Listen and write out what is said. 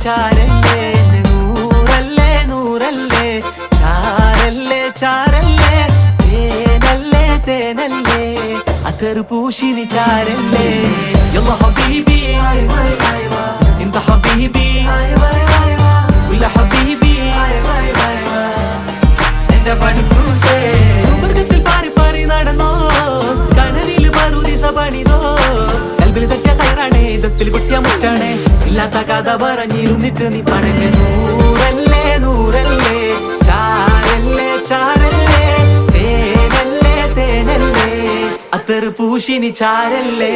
ചാരല്ലേ നൂറല്ലേ നൂറല്ലേ ചാരല്ലേ ചാരല്ലേ തേനല്ലേ തേനല്ലേ അത്തർ പൂശിനി ചാരല്ലേ യല്ലാ ഹബീബി انت حبيبي كل حبيبي എന്റെ പണിക്രൂസേ സുവർഗത്തിൽ പാറി പാറി നടന്നോ കനലിൽ മറുദിസ പണിതോ കൽബിൽ തട്ടിയ കയറാണേ ദത്തിൽ കുട്ടിയ മുറ്റാണേ ഇല്ലാത്ത കഥ പറഞ്ഞിരുന്നിട്ട് നീ പണങ്ങ നൂറല്ലേ നൂറല്ലേ ചാരല്ലേ ചാരല്ലേ തേനല്ലേ തേനല്ലേ അത്തർ പൂശിനി ചാരല്ലേ